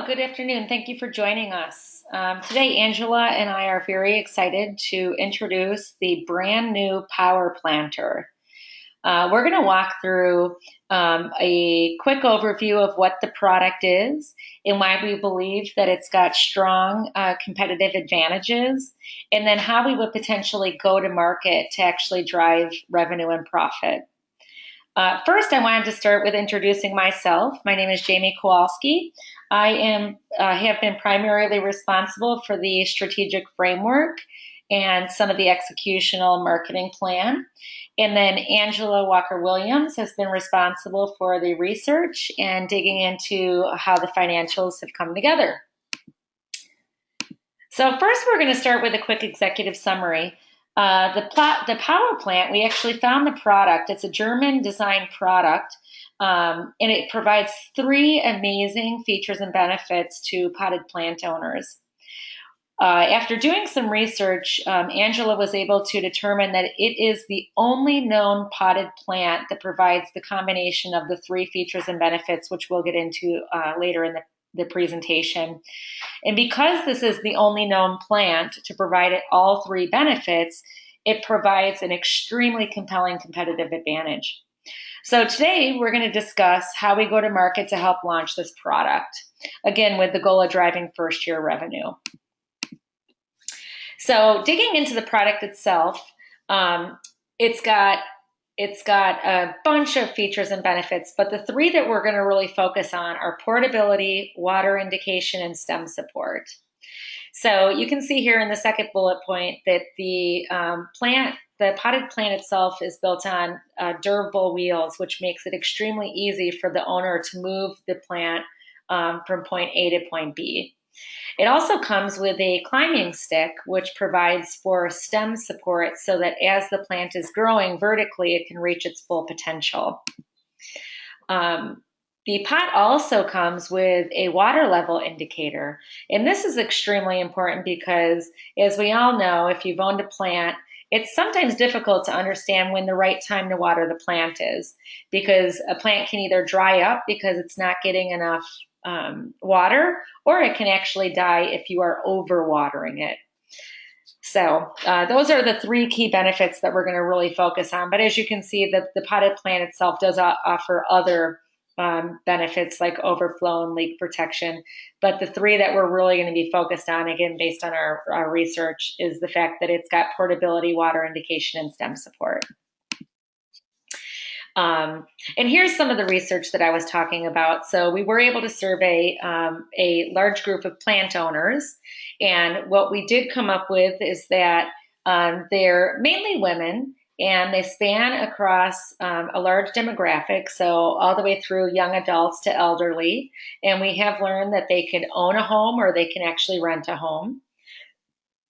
Hello, good afternoon. Thank you for joining us. Today, Angela and I are very excited to introduce the brand new Power Planter. We're going to walk through a quick overview of what the product is and why we believe that it's got strong competitive advantages, and then how we would potentially go to market to actually drive revenue and profit. First, I wanted to start with introducing myself. My name is Jaimie Kowalski. I have been primarily responsible for the strategic framework and some of the executional marketing plan. And then Angela Walker-Williams has been responsible for the research and digging into how the financials have come together. So first, we're going to start with a quick executive summary. The power plant, we actually found the product. It's a German designed product, and it provides three amazing features and benefits to potted plant owners. After doing some research, Angela was able to determine that it is the only known potted plant that provides the combination of the three features and benefits, which we'll get into later in the presentation. And because this is the only known plant to provide all three benefits, it provides an extremely compelling competitive advantage. So today we're going to discuss how we go to market to help launch this product, again, with the goal of driving first year revenue. So digging into the product itself, it's got a bunch of features and benefits, but the three that we're going to really focus on are portability, water indication, and stem support. So you can see here in the second bullet point that the potted plant itself is built on durable wheels, which makes it extremely easy for the owner to move the plant from point A to point B. It also comes with a climbing stick, which provides for stem support so that as the plant is growing vertically, it can reach its full potential. The pot also comes with a water level indicator. And this is extremely important because, as we all know, if you've owned a plant, it's sometimes difficult to understand when the right time to water the plant is, because a plant can either dry up because it's not getting enough water, or it can actually die if you are overwatering it. So those are the three key benefits that we're going to really focus on. But as you can see, the potted plant itself does offer other benefits like overflow and leak protection. But the three that we're really going to be focused on, again, based on our research, is the fact that it's got portability, water indication, and stem support. And here's some of the research that I was talking about. So we were able to survey a large group of plant owners. And what we did come up with is that they're mainly women, and they span across a large demographic, so all the way through young adults to elderly. And we have learned that they can own a home or they can actually rent a home.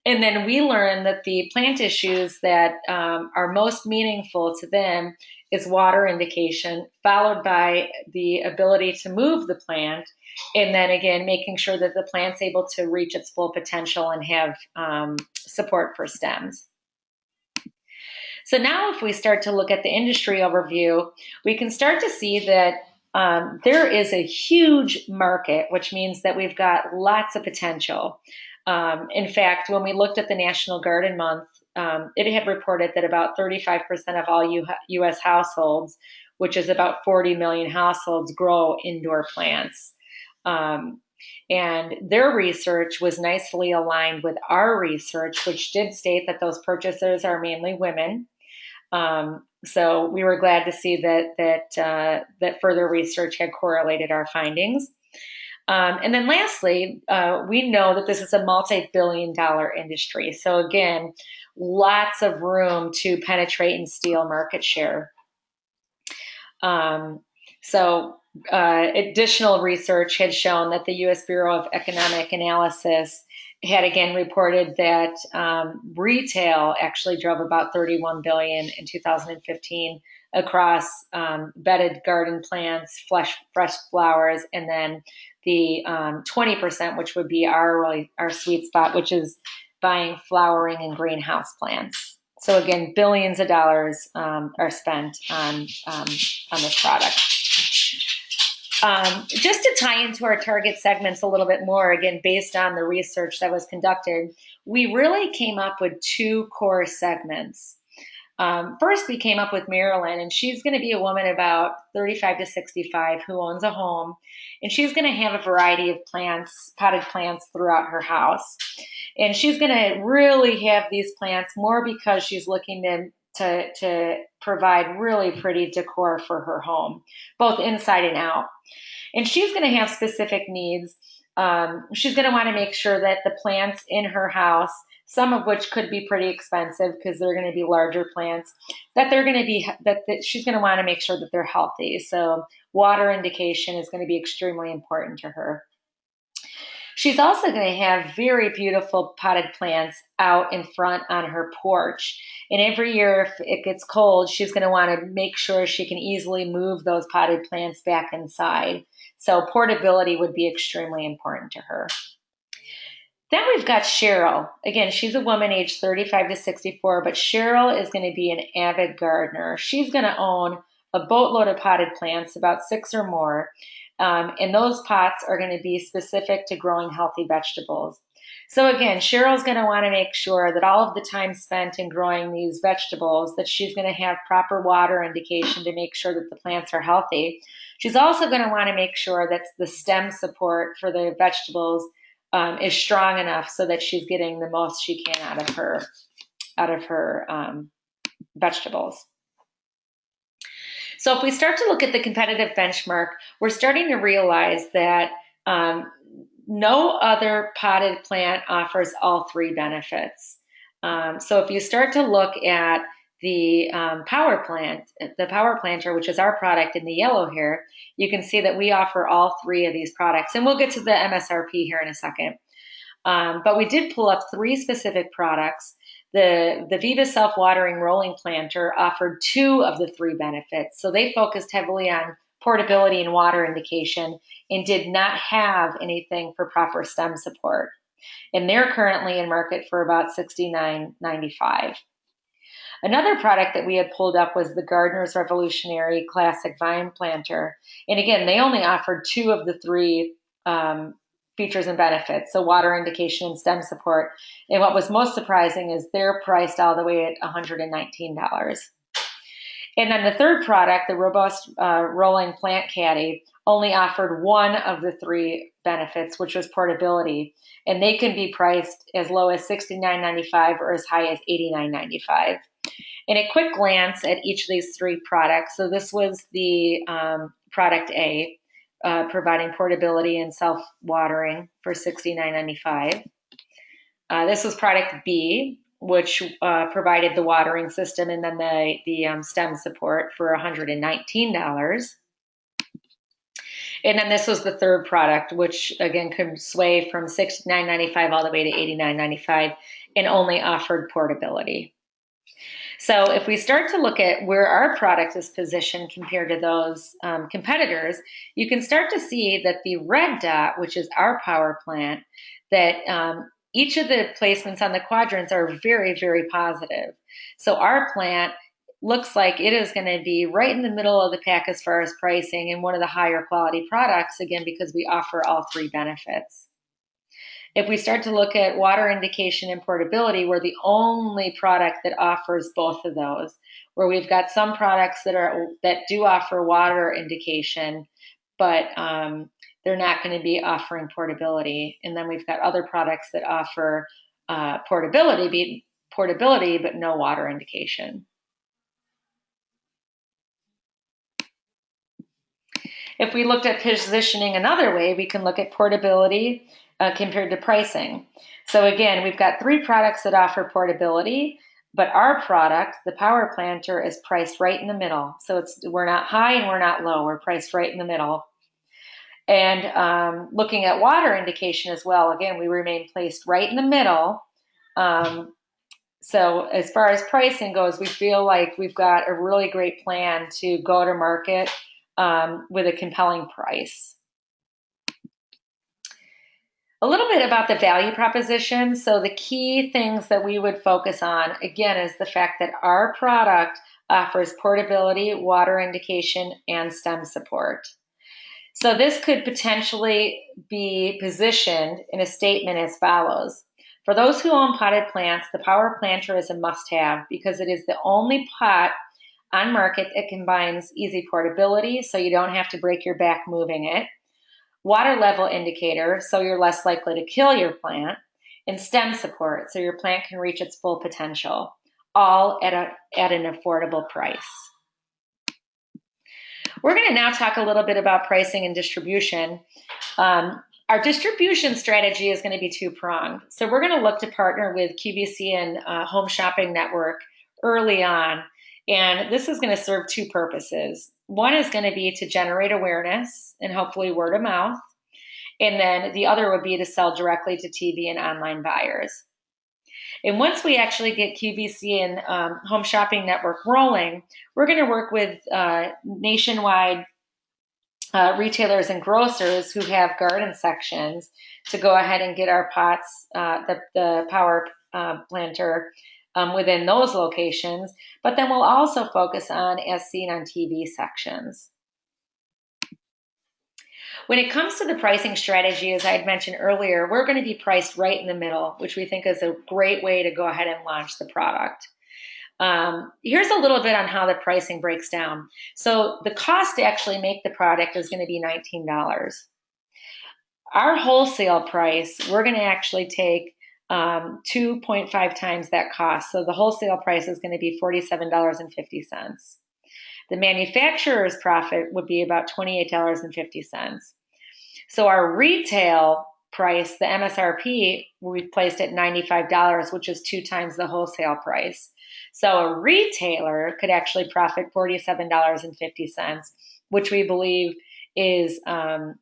And then we learned that the plant issues that are most meaningful to them is water indication, followed by the ability to move the plant, and then again, making sure that the plant's able to reach its full potential and have support for stems. So now if we start to look at the industry overview, we can start to see that there is a huge market, which means that we've got lots of potential. In fact, when we looked at the National Garden Month, it had reported that about 35% of all U.S. households, which is about 40 million households, grow indoor plants. And their research was nicely aligned with our research, which did state that those purchasers are mainly women. So we were glad to see that further research had correlated our findings. And then lastly, we know that this is a multi-billion-dollar industry. So again, lots of room to penetrate and steal market share. Additional research had shown that the U.S. Bureau of Economic Analysis had again reported that retail actually drove about $31 billion in 2015 across bedded garden plants, fresh flowers, and then the 20%, which would be our sweet spot, which is buying flowering and greenhouse plants. So again, billions of dollars are spent on this product. Just to tie into our target segments a little bit more, again, based on the research that was conducted, we really came up with two core segments. First, we came up with Marilyn, and she's going to be a woman about 35 to 65 who owns a home, and she's going to have a variety of plants, potted plants throughout her house. And she's going to really have these plants more because she's looking to provide really pretty decor for her home, both inside and out. And she's going to have specific needs. She's going to want to make sure that the plants in her house, some of which could be pretty expensive because they're going to be larger plants, that they're going to be that she's going to want to make sure that they're healthy. So water indication is going to be extremely important to her. She's also going to have very beautiful potted plants out in front on her porch. And every year, if it gets cold, she's going to want to make sure she can easily move those potted plants back inside. So portability would be extremely important to her. Then we've got Cheryl. Again, she's a woman aged 35 to 64, but Cheryl is going to be an avid gardener. She's going to own a boatload of potted plants, about 6 or more. And those pots are going to be specific to growing healthy vegetables. So again, Cheryl's going to want to make sure that all of the time spent in growing these vegetables, that she's going to have proper water indication to make sure that the plants are healthy. She's also going to want to make sure that the stem support for the vegetables is strong enough so that she's getting the most she can out of her vegetables. So if we start to look at the competitive benchmark, we're starting to realize that no other potted plant offers all three benefits. So if you start to look at the power planter, which is our product in the yellow here, you can see that we offer all three of these products. And we'll get to the MSRP here in a second. But we did pull up 3 specific products. The Viva Self-Watering Rolling Planter offered 2 of the 3 benefits. So they focused heavily on portability and water indication and did not have anything for proper stem support. And they're currently in market for about $69.95. Another product that we had pulled up was the Gardener's Revolutionary Classic Vine Planter. And again, they only offered 2 of the 3 features and benefits, so water indication and stem support. And what was most surprising is they're priced all the way at $119. And then the third product, the Robust Rolling Plant Caddy, only offered 1 of the 3 benefits, which was portability. And they can be priced as low as $69.95 or as high as $89.95. And a quick glance at each of these 3 products. So this was the product A, providing portability and self-watering for $69.95. This was product B, which provided the watering system and then the stem support for $119. And then this was the third product, which again could sway from $69.95 all the way to $89.95 and only offered portability. So if we start to look at where our product is positioned compared to those competitors, you can start to see that the red dot, which is our power plant, that each of the placements on the quadrants are very, very positive. So our plant looks like it is going to be right in the middle of the pack as far as pricing and one of the higher quality products, again, because we offer all 3 benefits. If we start to look at water indication and portability, we're the only product that offers both of those, where we've got some products that do offer water indication, but they're not going to be offering portability. And then we've got other products that offer portability, but no water indication. If we looked at positioning another way, we can look at portability compared to pricing. So again, we've got 3 products that offer portability, but our product, the Power Planter, is priced right in the middle. So we're not high and we're not low. We're priced right in the middle. And looking at water indication as well, again, we remain placed right in the middle. So as far as pricing goes, we feel like we've got a really great plan to go to market with a compelling price. A little bit about the value proposition. So the key things that we would focus on, again, is the fact that our product offers portability, water indication, and stem support. So this could potentially be positioned in a statement as follows. For those who own potted plants, the power planter is a must-have because it is the only pot on market that combines easy portability, so you don't have to break your back moving it, water level indicator, so you're less likely to kill your plant, and stem support, so your plant can reach its full potential, all at an affordable price. We're going to now talk a little bit about pricing and distribution. Our distribution strategy is going to be two-pronged. So we're going to look to partner with QVC and Home Shopping Network early on. And this is going to serve two purposes. One is going to be to generate awareness and hopefully word of mouth. And then the other would be to sell directly to TV and online buyers. And once we actually get QVC and Home Shopping Network rolling, we're going to work with nationwide retailers and grocers who have garden sections to go ahead and get our pots, the power planter within those locations. But then we'll also focus on as seen on TV sections. When it comes to the pricing strategy, as I had mentioned earlier, we're going to be priced right in the middle, which we think is a great way to go ahead and launch the product. Here's a little bit on how the pricing breaks down. So the cost to actually make the product is going to be $19. Our wholesale price, we're going to actually take 2.5 times that cost. So the wholesale price is going to be $47.50. The manufacturer's profit would be about $28.50. So our retail price, the MSRP, we placed at $95, which is 2 times the wholesale price. So a retailer could actually profit $47.50, which we believe is a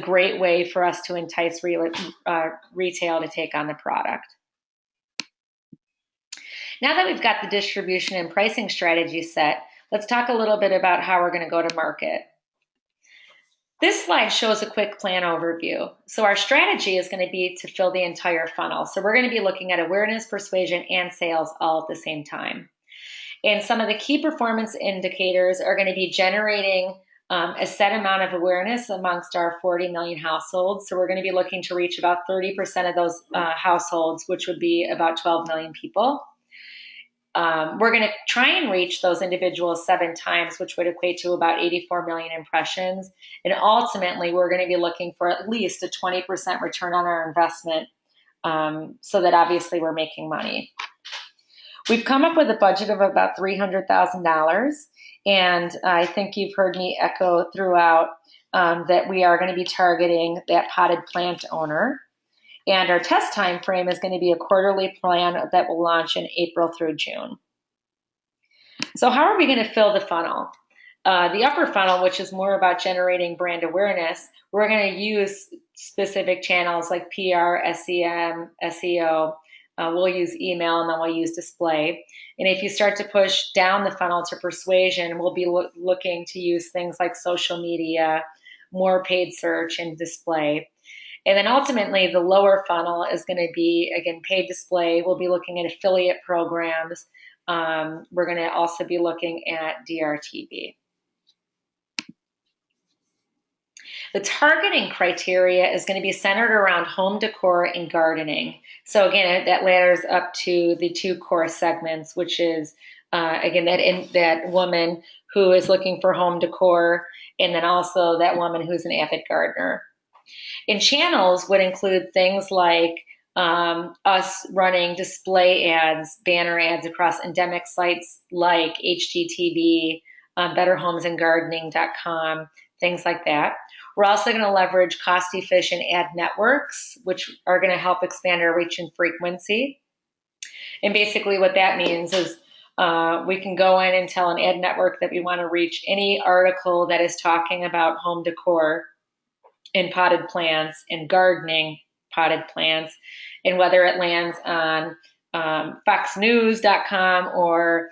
great way for us to entice retail to take on the product. Now that we've got the distribution and pricing strategy set, let's talk a little bit about how we're going to go to market. This slide shows a quick plan overview. So our strategy is going to be to fill the entire funnel. So we're going to be looking at awareness, persuasion, and sales all at the same time. And some of the key performance indicators are going to be generating a set amount of awareness amongst our 40 million households. So we're going to be looking to reach about 30% of those households, which would be about 12 million people. We're going to try and reach those individuals 7 times, which would equate to about 84 million impressions. And ultimately, we're going to be looking for at least a 20% return on our investment so that obviously we're making money. We've come up with a budget of about $300,000. And I think you've heard me echo throughout that we are going to be targeting that potted plant owner. And our test time frame is going to be a quarterly plan that will launch in April through June. So how are we going to fill the funnel? The upper funnel, which is more about generating brand awareness, we're going to use specific channels like PR, SEM, SEO. We'll use email, and then we'll use display. And if you start to push down the funnel to persuasion, we'll be looking to use things like social media, more paid search, and display. And then ultimately, the lower funnel is going to be, again, paid display. We'll be looking at affiliate programs. We're going to also be looking at DRTV. The targeting criteria is going to be centered around home decor and gardening. So again, that ladders up to the 2 core segments, which is, again, that woman who is looking for home decor, and then also that woman who's an avid gardener. And channels would include things like us running display ads, banner ads across endemic sites like HGTV, betterhomesandgardening.com, things like that. We're also going to leverage cost-efficient ad networks, which are going to help expand our reach and frequency. And basically what that means is we can go in and tell an ad network that we want to reach any article that is talking about home decor and potted plants and gardening potted plants, and whether it lands on foxnews.com or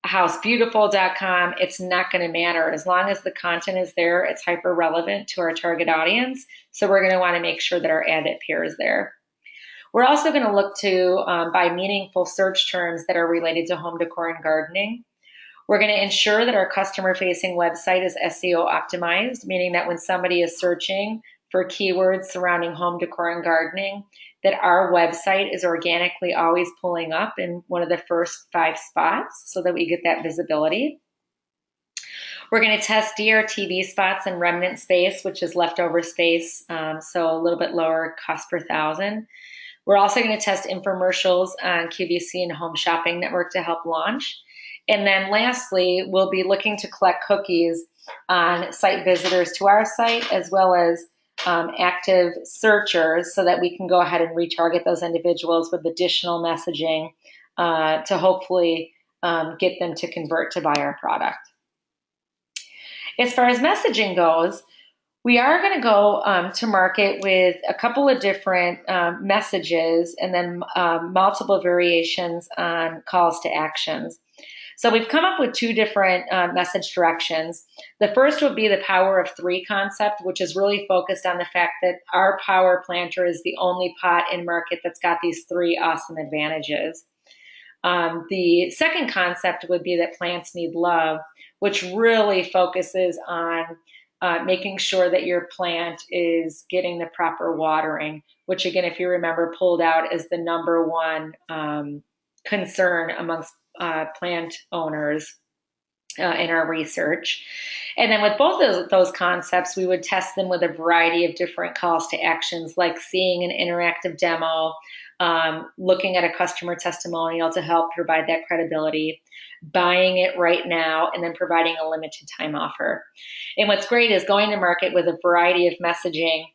housebeautiful.com, it's not going to matter. As long as the content is there, it's hyper relevant to our target audience. So we're going to want to make sure that our ad appears there. We're also going to look to buy meaningful search terms that are related to home decor and gardening. We're going to ensure that our customer-facing website is SEO optimized, meaning that when somebody is searching for keywords surrounding home decor and gardening, that our website is organically always pulling up in one of the first 5 spots so that we get that visibility. We're going to test DRTV spots and remnant space, which is leftover space, so a little bit lower cost per thousand. We're also going to test infomercials on QVC and Home Shopping Network to help launch. And then lastly, we'll be looking to collect cookies on site visitors to our site, as well as active searchers, so that we can go ahead and retarget those individuals with additional messaging to hopefully get them to convert to buy our product. As far as messaging goes, we are going to go to market with a couple of different messages and then multiple variations on calls to actions. So we've come up with 2 different message directions. The first would be the power of 3 concept, which is really focused on the fact that our power planter is the only pot in market that's got these 3 awesome advantages. The second concept would be that plants need love, which really focuses on making sure that your plant is getting the proper watering, which again, if you remember, pulled out as the #1 concern amongst plant owners in our research. And then with both of those concepts, we would test them with a variety of different calls to actions, like seeing an interactive demo, looking at a customer testimonial to help provide that credibility, buying it right now, and then providing a limited time offer. And what's great is going to market with a variety of messaging.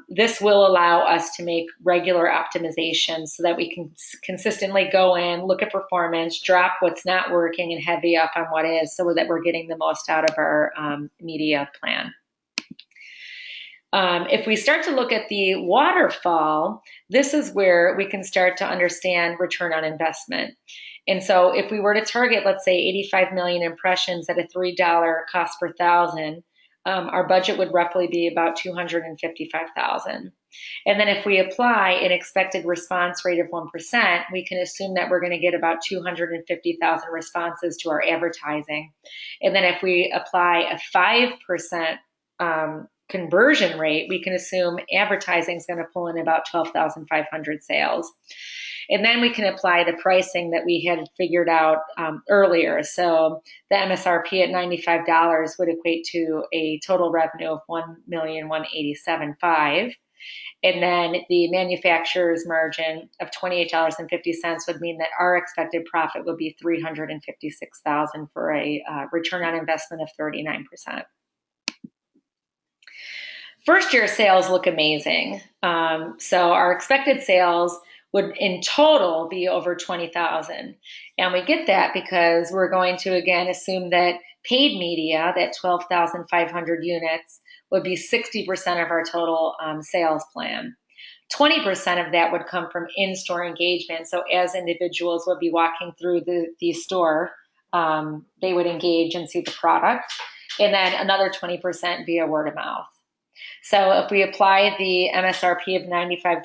This will allow us to make regular optimizations so that we can consistently go in, look at performance, drop what's not working, and heavy up on what is, so that we're getting the most out of our media plan. If we start to look at the waterfall, this is where we can start to understand return on investment. And so if we were to target, let's say, 85 million impressions at a $3 cost per thousand, our budget would roughly be about $255,000. And then if we apply an expected response rate of 1%, we can assume that we're going to get about 250,000 responses to our advertising. And then if we apply a 5% conversion rate, we can assume advertising is going to pull in about 12,500 sales. And then we can apply the pricing that we had figured out earlier. So the MSRP at $95 would equate to a total revenue of $1,187,500. And then the manufacturer's margin of $28.50 would mean that our expected profit would be $356,000 for a return on investment of 39%. First year sales look amazing. So our expected sales would in total be over 20,000. And we get that because we're going to, again, assume that paid media, that 12,500 units, would be 60% of our total sales plan. 20% of that would come from in-store engagement. So as individuals would be walking through the store, they would engage and see the product. And then another 20% via word of mouth. So if we apply the MSRP of $95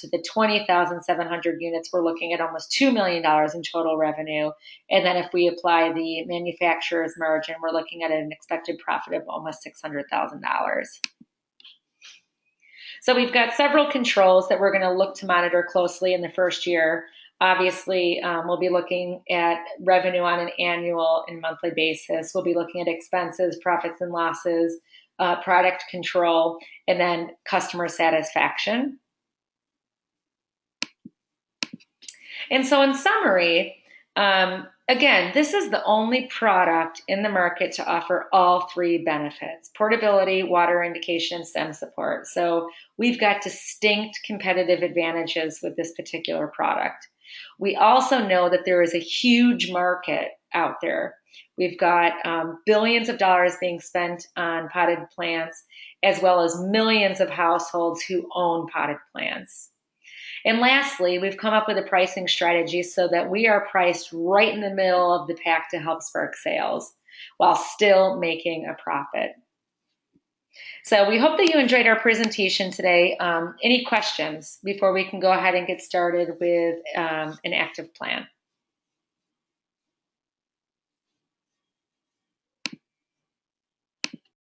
to the 20,700 units, we're looking at almost $2 million in total revenue. And then if we apply the manufacturer's margin, we're looking at an expected profit of almost $600,000. So we've got several controls that we're going to look to monitor closely in the first year. Obviously, we'll be looking at revenue on an annual and monthly basis. We'll be looking at expenses, profits and losses, product control, and then customer satisfaction. And so in summary, again, this is the only product in the market to offer all 3 benefits: portability, water indication, STEM support. So we've got distinct competitive advantages with this particular product. We also know that there is a huge market out there. We've got billions of dollars being spent on potted plants, as well as millions of households who own potted plants. And lastly, we've come up with a pricing strategy so that we are priced right in the middle of the pack to help spark sales while still making a profit. So we hope that you enjoyed our presentation today. Any questions before we can go ahead and get started with an active plan?